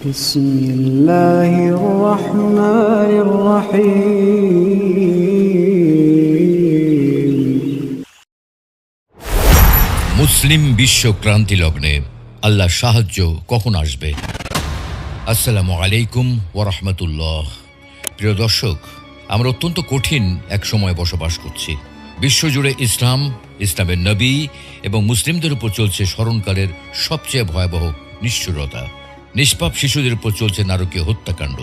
بسم الله الرحمن الرحيم মুসলিম বিশ্ব ক্রান্তি লগ্নে আল্লাহর সাহায্য কখন আসবে? আসসালামু আলাইকুম ওয়া রাহমাতুল্লাহ। প্রিয় দর্শক, আমরা অত্যন্ত কঠিন এক সময় বসবাস করছি। বিশ্বজুড়ে ইসলামের নবী এবং মুসলিমদের উপর চলছে স্মরণকালের সবচেয়ে ভয়াবহ নিষ্ঠুরতা। নিষ্পাপ শিশুদের উপর চলছে নারকীয় হত্যাকাণ্ড,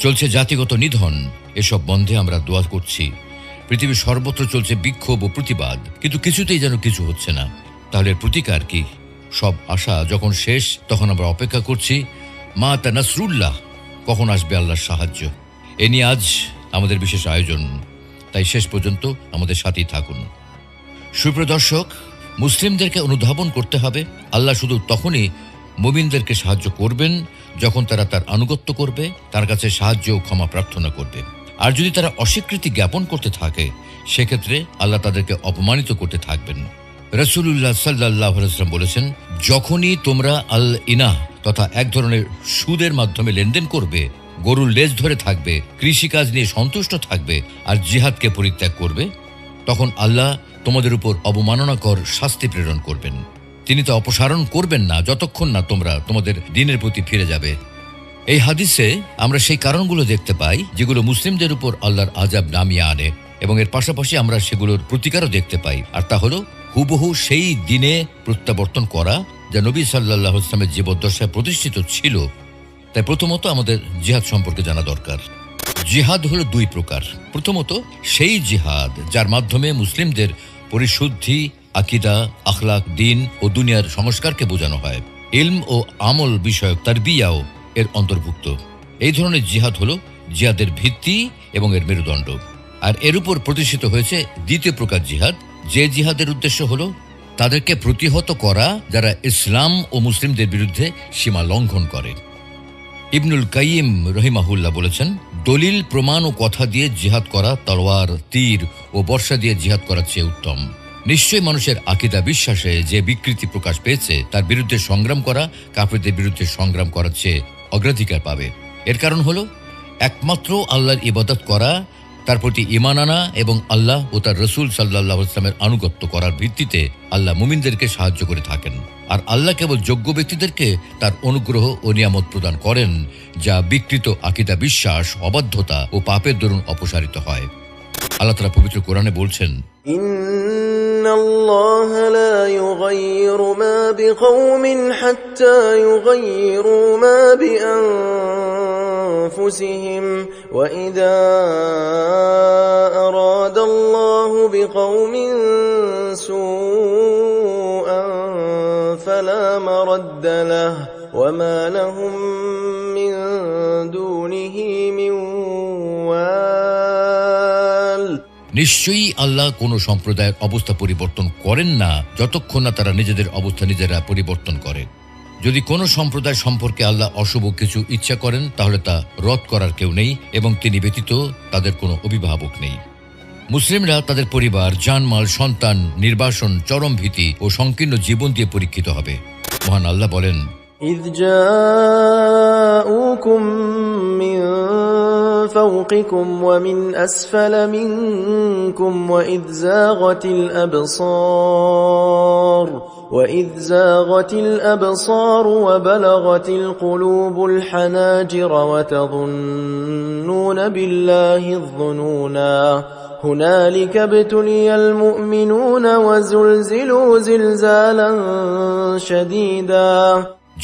চলছে জাতিগত নিধন। এসব বন্ধে আমরা দোয়া করছি। পৃথিবীর সর্বত্র চলছে বিক্ষোভ ও প্রতিবাদ, কিন্তু কিছুতেই যেন কিছু হচ্ছে না। তাহলে প্রতিকার কি? সব আশা যখন শেষ, তখন আমরা অপেক্ষা করছি মাতা নাসরুল্লাহ, কখন আসবে আল্লাহর সাহায্য। এ নিয়ে আজ আমাদের বিশেষ আয়োজন, তাই শেষ পর্যন্ত আমাদের সাথেই থাকুন। সুপ্রিয় দর্শক, মুসলিমদেরকে অনুধাবন করতে হবে আল্লাহ শুধু তখনই মুমিনদেরকে সাহায্য করবেন যখন তারা তার আনুগত্য করবে, তার কাছে সাহায্য ও ক্ষমা প্রার্থনা করবে। আর যদি তারা অস্বীকৃতি জ্ঞাপন করতে থাকে, সেক্ষেত্রে আল্লাহ তাদেরকে অপমানিত করতে থাকবেন। রাসূলুল্লাহ সাল্লাল্লাহু আলাইহি ওয়াসাল্লাম বলেছেন, যখনই তোমরা আল ইনাহ তথা এক ধরনের সুদের মাধ্যমে লেনদেন করবে, গরুর লেজ ধরে থাকবে, কৃষিকাজ নিয়ে সন্তুষ্ট থাকবে আর জিহাদকে পরিত্যাগ করবে, তখন আল্লাহ তোমাদের উপর অবমাননাকর শাস্তি প্রেরণ করবেন। তিনি তা অপসারণ করবেন না যতক্ষণ না তোমরা তোমাদের দ্বীনের প্রতি ফিরে যাবে। এই হাদিসে আমরা সেই কারণগুলো দেখতে পাই যেগুলো মুসলিমদের উপর আল্লাহর আযাব নামিয়ে আনে, এবং এর পাশাপাশি আমরা সেগুলোর প্রতিকারও দেখতে পাই। আর তা হলো হুবহু সেই দিনে প্রত্যাবর্তন করা যা নবী সাল্লাল্লাহু আলাইহি ওয়াসাল্লামের জীবদ্দশায় প্রতিষ্ঠিত ছিল। তাই প্রথমত আমাদের জিহাদ সম্পর্কে জানা দরকার। জিহাদ হলো দুই প্রকার। প্রথমত সেই জিহাদ যার মাধ্যমে মুসলিমদের পরিশুদ্ধি, আকিদা, আখলাক, দিন ও দুনিয়ার সংস্কারকে বোঝানো হয়। ইলম ও আমল বিষয়ক তারবিয়াও এর অন্তর্ভুক্ত। এই ধরনের জিহাদ হলো জিহাদের ভিত্তি এবং এর মেরুদণ্ড। আর এর উপর প্রতিষ্ঠিত হয়েছে দ্বিতীয় প্রকার জিহাদ, যে জিহাদের উদ্দেশ্য হলো তাদেরকে প্রতিহত করা যারা ইসলাম ও মুসলিমদের বিরুদ্ধে সীমা লঙ্ঘন করে। ইবনুল কাইয়িম রহিমাহুল্লাহ বলেছেন, দলিল, প্রমাণ ও কথা দিয়ে জিহাদ করা তলোয়ার, তীর ও বর্ষা দিয়ে জিহাদ করার চেয়ে উত্তম। নিশ্চয়ই মানুষের আকীদা বিশ্বাসে যে বিকৃতি প্রকাশ পেয়েছে তার বিরুদ্ধে সংগ্রাম করা কাফিরদের বিরুদ্ধে সংগ্রাম করার চেয়ে অগ্রাধিকার পাবে। এর কারণ হলো একমাত্র আল্লাহর ইবাদত করা, তার প্রতি ঈমান আনা এবং আল্লাহ ও তার রাসূল সাল্লাল্লাহু আলাইহি ওয়াসাল্লামের আনুগত্য করার ভিত্তিতে আল্লাহ মুমিনদেরকে সাহায্য করে থাকেন। আর আল্লাহ কেবল যোগ্য ব্যক্তিদেরকে তার অনুগ্রহ ও নিয়ামত প্রদান করেন, যা বিকৃত আকীদা বিশ্বাস, অবাধ্যতা ও পাপের দরুন অপসারিত হয়। আল্লাহ তাআলা পবিত্র কোরআনে বলছেন, ইন্নাল্লাহা লা ইউগাইয়িরু মা বিকওমিন হাত্তা ইউগাইয়িরু মা বিআনফুসিহিম ওয়া ইযা আরাদাল্লাহু বিকওমিন সুআন ফালা মারাদ্দা লাহু ওয়া মা লাহুম মিন দুনিহি মিন ওয়াল। নিশ্চয়ই আল্লাহ কোন সম্প্রদায়ের অবস্থা পরিবর্তন করেন না যতক্ষণ না তারা নিজেদের অবস্থা নিজেরা পরিবর্তন করে। যদি কোনো সম্প্রদায় সম্পর্কে আল্লাহ অশুভ কিছু ইচ্ছা করেন, তাহলে তা রদ করার কেউ নেই এবং তিনি ব্যতীত তাদের কোনো অভিভাবক নেই। মুসলিমরা তাদের পরিবার, জানমাল, সন্তান, নির্বাসন, চরম ভীতি ও সংকীর্ণ জীবন দিয়ে পরীক্ষিত হবে। মহান আল্লাহ বলেন, إذ جاءوكم من فوقكم ومن أسفل منكم وإذ زاغت الأبصار وبلغت القلوب الحناجر وتظنون بالله الظنونا هنالك ابتلي المؤمنون وزلزلوا زلزالا شديدا।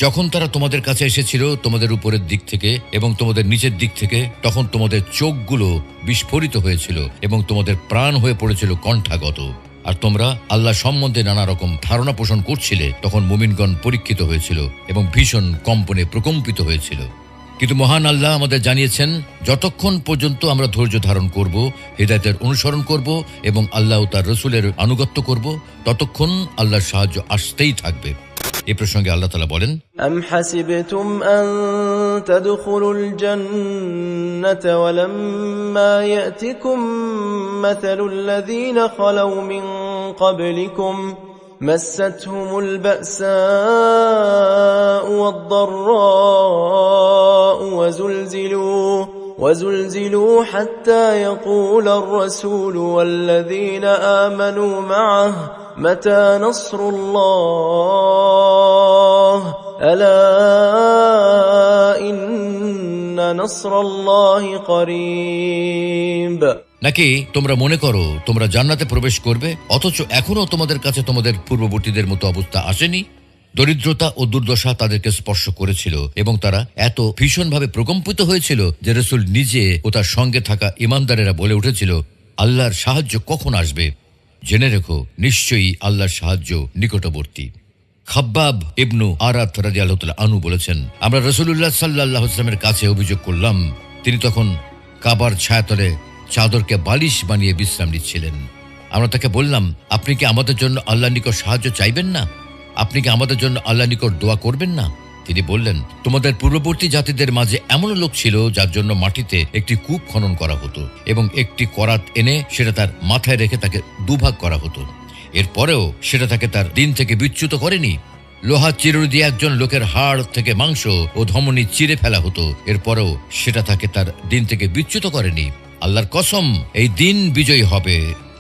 যখন তারা তোমাদের কাছে এসেছিল তোমাদের উপরের দিক থেকে এবং তোমাদের নিচের দিক থেকে, তখন তোমাদের চোখগুলো বিস্ফোরিত হয়েছিল এবং তোমাদের প্রাণ হয়ে পড়েছিল কণ্ঠাগত। আর তোমরা আল্লাহ সম্বন্ধে নানা রকম ধারণা পোষণ করছিলে। তখন মুমিনগণ পরীক্ষিত হয়েছিল এবং ভীষণ কম্পনে প্রকম্পিত হয়েছিল। কিন্তু মহান আল্লাহ আমাদের জানিয়েছেন, যতক্ষণ পর্যন্ত আমরা ধৈর্য ধারণ করব, হিদায়াতের অনুসরণ করব এবং আল্লাহ ও তার রাসূলের আনুগত্য করব, ততক্ষণ আল্লাহর সাহায্য আসতেই থাকবে। এই প্রসঙ্গে আল্লাহ তাআলা বলেন, আম হাসিবতুম আন তাদখুলুল জান্নাতা ওয়ালাম্মা ইয়াতিকুম মাসালুল লাযীনা খালাউ মিন ক্বাবলিকুম مستهم البأساء والضراء وزلزلوا حتى يقول الرسول والذين آمنوا معه متى نصر الله ألا إن نصر الله قريب। নাকি তোমরা মনে করো তোমরা জান্নাতে প্রবেশ করবে, অথচ এখনো তোমাদের কাছে তোমাদের পূর্ববর্তীদের মতো অবস্থা আসেনি? দরিদ্রতা ও দুর্দশা তাদেরকে স্পর্শ করেছিল এবং তারা এত ভীষণভাবে প্রকম্পিত হয়েছিল যে রাসূল নিজে ও তার সঙ্গে থাকা ঈমানদারেরা বলে উঠেছিল, আল্লাহর সাহায্য কখন আসবে? জেনে রেখো, নিশ্চয়ই আল্লাহর সাহায্য নিকটবর্তী। খাব্বাব ইবনু আরাত রাদিয়াল্লাহু তাআলা আনহু বলেছেন, আমরা রাসূলুল্লাহ সাল্লাল্লাহু আলাইহি ওয়াসাল্লামের কাছে অভিযোগ করলাম, তিনি তখন কাবার ছায়াতলে চাদরকে বালিশ বানিয়ে বিশ্রাম নিচ্ছিলেন। আমরা তাকে বললাম, আপনি কি আমাদের জন্য আল্লাহর নিকট সাহায্য চাইবেন না? আপনি কি আমাদের জন্য আল্লাহর নিকট দোয়া করবেন না? তিনি বললেন, তোমাদের পূর্ববর্তী জাতিদের মাঝে এমন লোক ছিল যার জন্য মাটিতে একটি কূপ খনন করা হতো এবং একটি করাত এনে সেটা তার মাথায় রেখে তাকে দুভাগ করা হতো। এরপরেও সেটা তাকে তার দিন থেকে বিচ্যুত করেনি। লোহা চিরুনি দিয়ে একজন লোকের হাড় থেকে মাংস ও ধমনী চিরে ফেলা হতো, এরপরেও সেটা তাকে তার দিন থেকে বিচ্যুত করেনি। আল্লাহর কসম, এই দিন বিজয়ী হবে।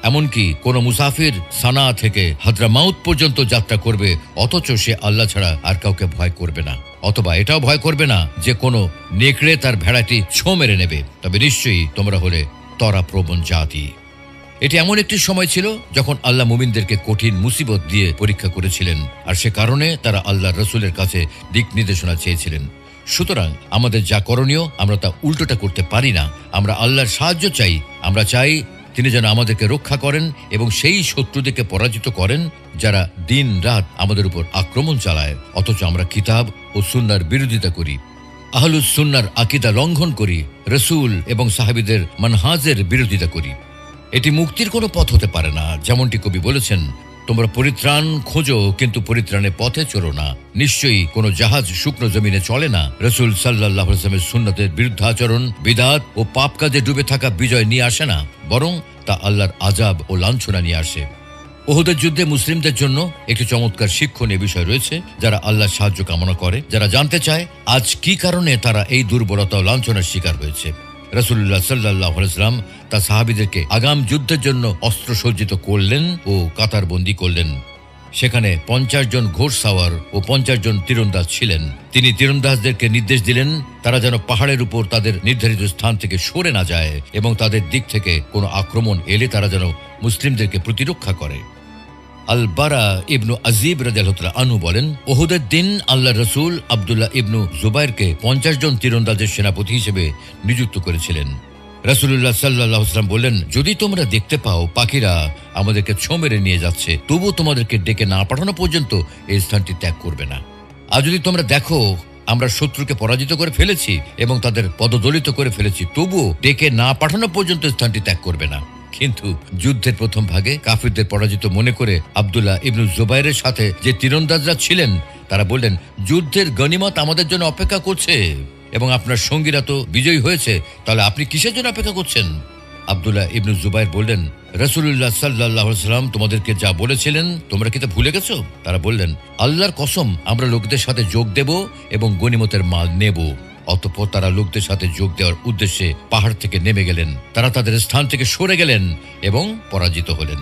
এমনকি কোন মুসাফির সানা থেকে হাদ্রামাউত পর্যন্ত যাত্রা করবে, অথচ সে আল্লাহ ছাড়া আর কাউকে ভয় করবে না, অথবা এটাও ভয় করবে না যে কোনো নেকড়ে তার ভেড়াটি ছোঁ মেরে নেবে। তবে নিশ্চয়ই তোমরা হলে তরাপ্রবণ জাতি। এটি এমন একটি সময় ছিল যখন আল্লাহ মুমিনদেরকে কঠিন মুসিবত দিয়ে পরীক্ষা করেছিলেন, আর সে কারণে তারা আল্লাহর রাসূলের কাছে দিক নির্দেশনা চেয়েছিলেন। সুতরাং আমাদের যা করণীয় আমরা তা উল্টোটা করতে পারি না। আমরা আল্লাহর সাহায্য চাই। আমরা চাই তিনি যেন আমাদেরকে রক্ষা করেন এবং সেই শত্রুদেরকে পরাজিত করেন যারা দিন রাত আমাদের উপর আক্রমণ চালায়, অথচ আমরা কিতাব ও সুন্নাহর বিরোধিতা করি, আহলুস সুন্নাহর আকীদা লঙ্ঘন করি, রাসূল এবং সাহাবীদের মানহাজের বিরোধিতা করি। এটি মুক্তির কোনো পথ হতে পারে না। যেমনটি কবি বলেছেন, তোমরা পরিত্রাণ খোঁজো কিন্তু পরিত্রাণের পথে চলো না। নিশ্চয়ই কোনো জাহাজ শুকনো জমিনে চলে না। রাসূল সাল্লাল্লাহু আলাইহি ওয়াসাল্লামের সুন্নতের বিরুদ্ধাচরণ, বিদআত ও পাপ কাজে ডুবে থাকা বিজয় নিয়ে আসে না, বরং তা আল্লাহর আযাব ও লাঞ্ছনা নিয়ে আসে। উহুদের যুদ্ধে মুসলিমদের জন্য একটি চমৎকার শিক্ষণীয় বিষয় রয়েছে। যারা আল্লাহর সাহায্য কামনা করে, যারা জানতে চায় আজ কি কারণে তারা এই দুর্বলতা ও লাঞ্ছনার শিকার হয়েছে, রাসূলুল্লাহ সাল্লাল্লাহু আলাইহি ওয়াসাল্লাম তার সাহাবীদেরকে আগাম যুদ্ধের জন্য অস্ত্র সজ্জিত করলেন ও কাতারবন্দি করলেন। সেখানে 50 জন ঘোড়সাওয়ার ও 50 জন তীরন্দাজ ছিলেন। তিনি তীরন্দাজদেরকে নির্দেশ দিলেন তারা যেন পাহাড়ের উপর তাদের নির্ধারিত স্থান থেকে সরে না যায় এবং তাদের দিক থেকে কোনো আক্রমণ এলে তারা যেন মুসলিমদেরকে প্রতিরক্ষা করে। আল বারা ইবনু আজিব রাদিয়াল্লাহু তাআলা আনহু বলেন, উহুদের দিন আল্লাহর রাসূল আব্দুল্লাহ ইবনু জুবাইরকে 50 জন তীরন্দাজের সেনাপতি হিসেবে নিযুক্ত করেছিলেন। রাসূলুল্লাহ সাল্লাল্লাহু আলাইহি ওয়াসাল্লাম বললেন, যদি তোমরা দেখতে পাও পাখিরা আমাদেরকে ছোঁ মেরে নিয়ে যাচ্ছে, তবু তোমাদেরকে ডেকে না পাঠানো পর্যন্ত এই স্থানটি ত্যাগ করবে না। আর যদি তোমরা দেখো আমরা শত্রুকে পরাজিত করে ফেলেছি এবং তাদের পদদলিত করে ফেলেছি, তবু ডেকে না পাঠানো পর্যন্ত স্থানটি ত্যাগ করবে না। কিন্তু যুদ্ধের প্রথম ভাগে কাফিরদের পরাজিত মনে করে আব্দুল্লাহ ইবনু জুবাইরের সাথে যে তীরন্দাজরা ছিলেন তারা বললেন, যুদ্ধের গনিমত আমাদের জন্য অপেক্ষা করছে এবং আপনার সঙ্গীরা তো বিজয়ী হয়েছে, তাহলে আপনি কিসের জন্য অপেক্ষা করছেন? আব্দুল্লাহ ইবনু জুবাইর বললেন, রাসূলুল্লাহ সাল্লাল্লাহু আলাইহি ওয়াসাল্লাম তোমাদেরকে যা বলেছিলেন তোমরা কি তা ভুলে গেছো? তারা বললেন, আল্লাহর কসম আমরা লোকদের সাথে যোগ দেব এবং গনিমতের মাল নেব। অতঃপর তারা লোকদের সাথে যোগ দেওয়ার উদ্দেশ্যে পাহাড় থেকে নেমে গেলেন। তারা তাদের স্থান থেকে সরে গেলেন এবং পরাজিত হলেন।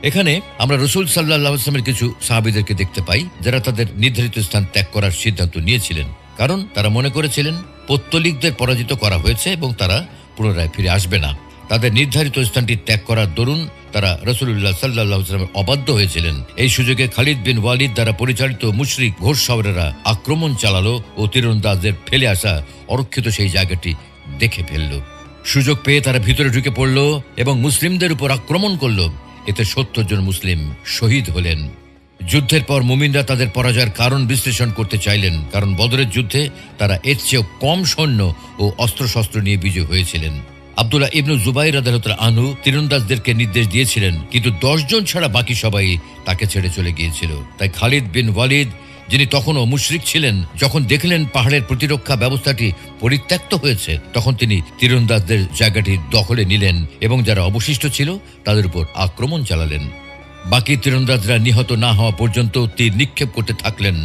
এখানে আমরা রাসূল সাল্লাল্লাহু আলাইহি ওয়াসাল্লামের কিছু সাহাবীদেরকে দেখতে পাই যারা তাদের নির্ধারিত স্থান ত্যাগ করার সিদ্ধান্ত নিয়েছিলেন, কারণ তারা মনে করেছিলেন পত্তলিকদের পরাজিত করা হয়েছে এবং তারা পুনরায় ফিরে আসবে না। তাদের নির্ধারিত স্থানটি ত্যাগ করার দরুন তারা রাসূলুল্লাহ সাল্লাল্লাহু আলাইহি ওয়াসাল্লামের অবাধ্য হয়েছিলেন। এই সুযোগে খালিদ বিন ওয়ালিদ দ্বারা পরিচালিত মুশরিক ঘোড়সওয়ারেরা আক্রমণ চালালো ও তীরন্দাজদের ফেলে আসা অরক্ষিত সেই জায়গাটি দেখে ফেলল। সুযোগ পেয়ে তারা ভিতরে ঢুকে পড়ল এবং মুসলিমদের উপর আক্রমণ করল। এতে 70 জন মুসলিম শহীদ হলেন। যুদ্ধের পর মুমিনরা তাদের পরাজয়ের কারণ বিশ্লেষণ করতে চাইলেন, কারণ বদরের যুদ্ধে তারা এর চেয়েও কম সৈন্য ও অস্ত্রশস্ত্র নিয়ে বিজয়ী হয়েছিলেন। আব্দুল্লাহ ইবনু জুবাইর রাদিয়াল্লাহু তাআলা আনহু তীরন্দাজদেরকে নির্দেশ দিয়েছিলেন, কিন্তু 10 জন ছাড়া বাকি সবাই তাকে ছেড়ে চলে গিয়েছিল। তাই খালিদ বিন ওয়ালিদ, যিনি তখনও মুশরিক ছিলেন, যখন দেখলেন পাহাড়ের প্রতিরক্ষা ব্যবস্থাটি পরিত্যক্ত হয়েছে, তখন তিনি তীরন্দাজদের জায়গাটি দখলে নিলেন এবং যারা অবশিষ্ট ছিল তাদের উপর আক্রমণ চালালেন। বাকি তীরন্দাজরা নিহত না হওয়া পর্যন্ত তীর নিক্ষেপ করতে থাকলেন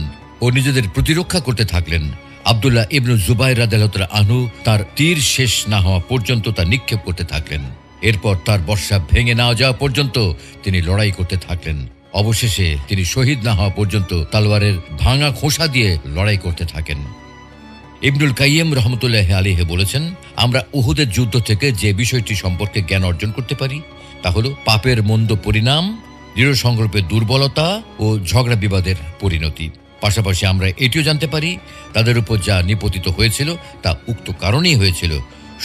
ও নিজেদের প্রতিরক্ষা করতে থাকলেন। আব্দুল্লাহ ইবনু জুবাইর রাদিয়াল্লাহু তাআলা আনহু তার তীর শেষ না হওয়া পর্যন্ত তা নিক্ষেপ করতে থাকলেন। এরপর তার বর্শা ভেঙে না যাওয়া পর্যন্ত তিনি লড়াই করতে থাকলেন। অবশেষে তিনি শহীদ না হওয়া পর্যন্ত তলোয়ারের ভাঙা খোসা দিয়ে লড়াই করতে থাকেন। ইবনুল কাইয়িম রাহমাতুল্লাহি আলাইহি বলেছেন, আমরা উহুদের যুদ্ধ থেকে যে বিষয়টি সম্পর্কে জ্ঞান অর্জন করতে পারি তা হলো পাপের মন্দ পরিণাম, দৃঢ় সংকল্পের দুর্বলতা ও ঝগড়া বিবাদের পরিণতি। পাশাপাশি আমরা এটিও জানতে পারি তাদের উপর যা নিপতিত হয়েছিল তা উক্ত কারণেই হয়েছিল।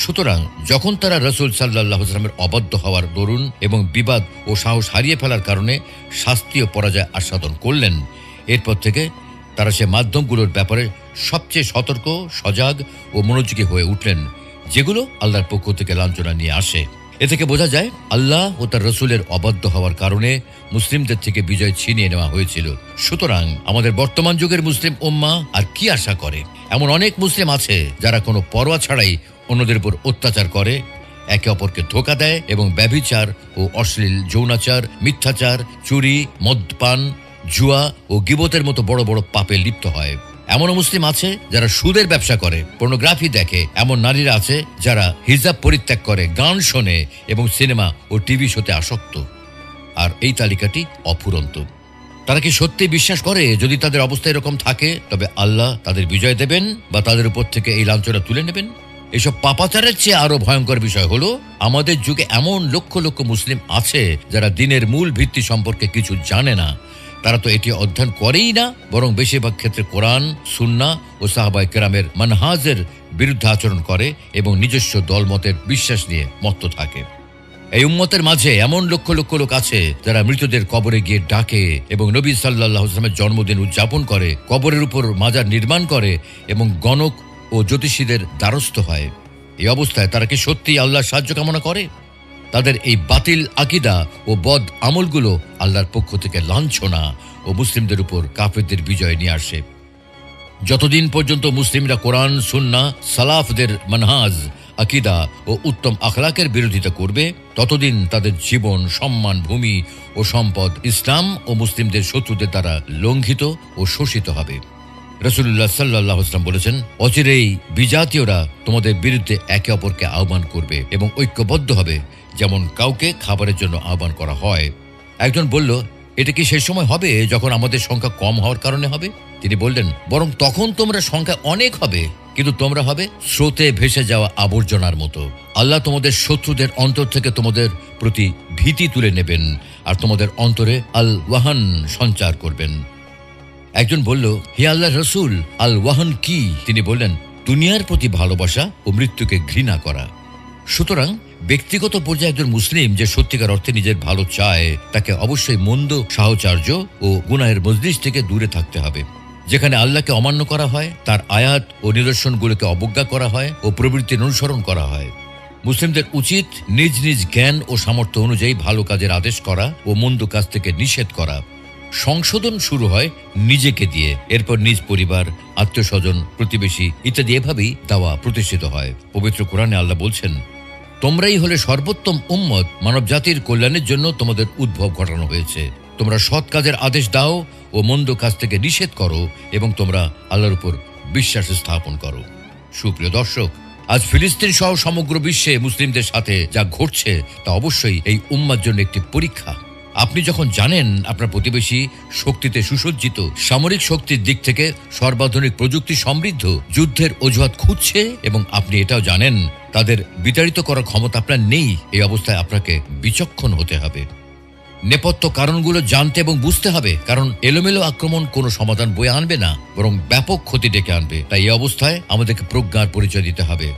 সুতরাং যখন তারা রাসূল সাল্লাল্লাহু আলাইহি ওয়াসাল্লামের অবাধ্য হওয়ার দরুন এবং বিবাদ ও সাহস হারিয়ে ফেলার কারণে শাস্তি ও পরাজয় আস্বাদন করলেন, এরপর থেকে তারা সে মাধ্যমগুলোর ব্যাপারে সবচেয়ে সতর্ক, সজাগ ও মনোযোগী হয়ে উঠলেন, যেগুলো আল্লাহর পক্ষ থেকে লাঞ্ছনা নিয়ে আসে। এ থেকে বোঝা যায় আল্লাহ ও তার রসুলের অবাধ্য হওয়ার কারণে মুসলিমদের থেকে বিজয় ছিনিয়ে নেওয়া হয়েছিল। সুতরাং আমাদের বর্তমান যুগের মুসলিম উম্মাহ আর কি আশা করে? এমন অনেক মুসলিম আছে যারা কোনো পরোয়া ছাড়াই অন্যদের উপর অত্যাচার করে, একে অপরকে ধোঁকা দেয় এবং ব্যভিচার ও অশ্লীল যৌনাচার, মিথ্যাচার, চুরি, মদপান, জুয়া ও গীবতের মতো বড় বড় পাপে লিপ্ত হয়। এমনও মুসলিম আছে যারা সুদের ব্যবসা করে, পর্নোগ্রাফি দেখে। এমন নারীরা আছে যারা হিজাব পরিত্যাগ করে, গান শোনে এবং সিনেমা ও টিভি শোতে আসক্ত। আর এই তালিকাটি অফুরন্ত। তারা কি সত্যি বিশ্বাস করে যদি তাদের অবস্থা এরকম থাকে তবে আল্লাহ তাদের বিজয় দেবেন বা তাদের উপর থেকে এই লাঞ্ছনা তুলে নেবেন? এসব পাপাচারের চেয়ে আরো ভয়ঙ্কর বিষয় হলো আমাদের যুগে এমন লক্ষ লক্ষ মুসলিম আছে যারা দিনের মূল ভিত্তি সম্পর্কে কিছু জানে না। তারা তো এটি অধ্যয়ন করেই না, বরং বেশিরভাগ ক্ষেত্রে কোরআন, সুন্নাহ ও সাহাবায়ে কেরামের মানহাজের বিরুদ্ধে আচরণ করে এবং নিজস্ব দলমতের বিশ্বাস নিয়ে মত্ত থাকে। এই উম্মতের মাঝে এমন লক্ষ লক্ষ লোক আছে যারা মৃতদের কবরে গিয়ে ডাকে এবং নবী সাল্লাল্লাহু আলাইহি ওয়াসাল্লামের জন্মদিন উদযাপন করে, কবরের উপর মাজার নির্মাণ করে এবং গণক ও জ্যোতিষীদের দ্বারস্থ হয়। এই অবস্থায় তারা কি সত্যিই আল্লাহর সাহায্য কামনা করে? তাদের এই বাতিল আকীদা ও বদ আমলগুলো আল্লাহর পক্ষ থেকে লাঞ্ছনা ও মুসলিমদের উপর কাফেরদের বিজয় নিয়ে আসে। যতদিন পর্যন্ত মুসলিমরা কোরআন, সুন্নাহ, সালাফদের মানহাজ, আকীদা ও উত্তম আখলাকের বিরোধিতা করবে, ততদিন তাদের জীবন, সম্মান, ভূমি ও সম্পদ ইসলাম ও মুসলিমদের শত্রুদের দ্বারা লঙ্ঘিত ও শোষিত হবে। রাসূলুল্লাহ সাল্লাল্লাহু আলাইহি ওয়াসাল্লাম বলেছেন, অচিরেই বিজাতীয়রা তোমাদের বিরুদ্ধে একে অপরকে আহ্বান করবে এবং ঐক্যবদ্ধ হবে, যেমন কাউকে খাবারের জন্য আহ্বান করা হয়। একজন বলল, এটা কি সেই সময় হবে যখন আমাদের সংখ্যা কম হওয়ার কারণে হবে? তিনি বললেন, বরং তখন তোমরা সংখ্যা অনেক হবে, কিন্তু তোমরা হবে স্রোতে ভেসে যাওয়া আবর্জনার মতো। আল্লাহ তোমাদের শত্রুদের অন্তর থেকে তোমাদের প্রতি ভীতি তুলে নেবেন আর তোমাদের অন্তরে আল ওয়াহান সঞ্চার করবেন। একজন বলল, হে আল্লাহর রাসূল, আল ওয়াহান কি? তিনি বললেন, দুনিয়ার প্রতি ভালোবাসা ও মৃত্যুকে ঘৃণা করা। সুতরাং ব্যক্তিগত পর্যায়ে একজন মুসলিম যে সত্যিকার অর্থে নিজের ভালো চায়, তাকে অবশ্যই মন্দ সাহচর্য ও গুনাহের মজলিস থেকে দূরে থাকতে হবে। যেখানে আল্লাহকে অমান্য করা হয়, তার আয়াত ও নিদর্শনগুলোকে অবজ্ঞা করা হয় ও প্রবৃত্তির অনুসরণ করা হয়। মুসলিমদের উচিত নিজ নিজ জ্ঞান ও সামর্থ্য অনুযায়ী ভালো কাজের আদেশ করা ও মন্দ কাজ থেকে নিষেধ করা। সংশোধন শুরু হয় নিজেকে দিয়ে, এরপর নিজ পরিবার, আত্মীয় স্বজন, প্রতিবেশী ইত্যাদি এভাবেই দাওয়া প্রতিষ্ঠিত হয়। পবিত্র কোরআনে আল্লাহ বলছেন, তোমরাই হলে সর্বোত্তম উম্মত, মানব জাতির কল্যাণের জন্য তোমাদের উদ্ভব ঘটানো হয়েছে। তোমরা সৎ কাজের আদেশ দাও ও মন্দ কাজ থেকে নিষেধ করো এবং তোমরা আল্লাহর উপর বিশ্বাস স্থাপন করো। সুপ্রিয় দর্শক, আজ ফিলিস্তিন সহ সমগ্র বিশ্বে মুসলিমদের সাথে যা ঘটছে তা অবশ্যই এই উম্মার জন্য একটি পরীক্ষা। আপনি যখন জানেন আপনার প্রতিবেশী শক্তিতে সুসজ্জিত, সামরিক শক্তির দিক থেকে সর্বাধুনিক প্রযুক্তি সমৃদ্ধ, যুদ্ধের অজুহাত খুঁজছে এবং আপনি এটাও জানেন তাদের বিতাড়িত করার ক্ষমতা আপনার নেই, এই অবস্থায় আপনাকে বিচক্ষণ হতে হবে। নেপথ্য কারণগুলো জানতে এবং বুঝতে হবে, কারণ এলোমেলো আক্রমণ কোনো সমাধান বয়ে আনবে না, বরং ব্যাপক ক্ষতি ডেকে আনবে। তাই এই অবস্থায় আমাদেরকে প্রজ্ঞার পরিচয় দিতে হবে।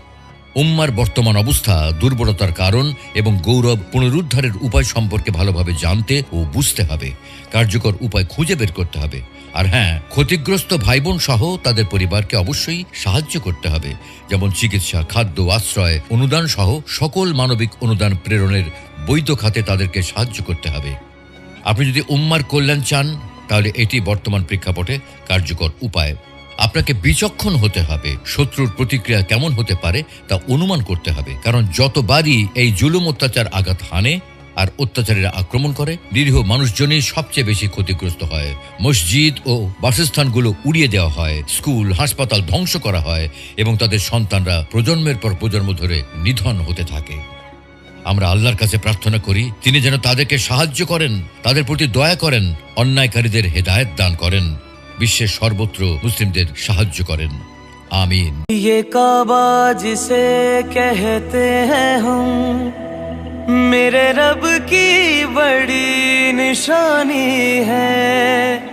উম্মার বর্তমান অবস্থা, দুর্বলতার কারণ এবং গৌরব পুনরুদ্ধারের উপায় সম্পর্কে ভালোভাবে জানতে ও বুঝতে হবে। কার্যকর উপায় খুঁজে বের করতে হবে। আর হ্যাঁ, ক্ষতিগ্রস্ত ভাই বোন সহ তাদের পরিবারকে অবশ্যই সাহায্য করতে হবে, যেমন চিকিৎসা, খাদ্য, আশ্রয়, অনুদান সহ সকল মানবিক অনুদান প্রেরণের বৈধ খাতে তাদেরকে সাহায্য করতে হবে। আপনি যদি উম্মার কল্যাণ চান, তাহলে এটি বর্তমান প্রেক্ষাপটে কার্যকর উপায়। আপনাকে বিচক্ষণ হতে হবে। শত্রুর প্রতিক্রিয়া কেমন হতে পারে তা অনুমান করতে হবে, কারণ যতবারই এই জুলুম অত্যাচার আঘাত হানে, আর অত্যাচারীরা আক্রমণ করে, নিরীহ মানুষজনই সবচেয়ে বেশি ক্ষতিগ্রস্ত হয়। মসজিদ ও বাসস্থানগুলো উড়িয়ে দেওয়া হয়, স্কুল হাসপাতাল ধ্বংস করা হয় এবং তাদের সন্তানরা প্রজন্মের পর প্রজন্ম ধরে নিধন হতে থাকে। আমরা আল্লাহর কাছে প্রার্থনা করি তিনি যেন তাদেরকে সাহায্য করেন, তাদের প্রতি দয়া করেন, অন্যায়কারীদের হেদায়েত দান করেন, বিশ্বের সর্বত্র মুসলিমদের সাহায্য করেন। आमीन। ये काबा जिसे कहते हैं हम, मेरे रब की बड़ी निशानी है।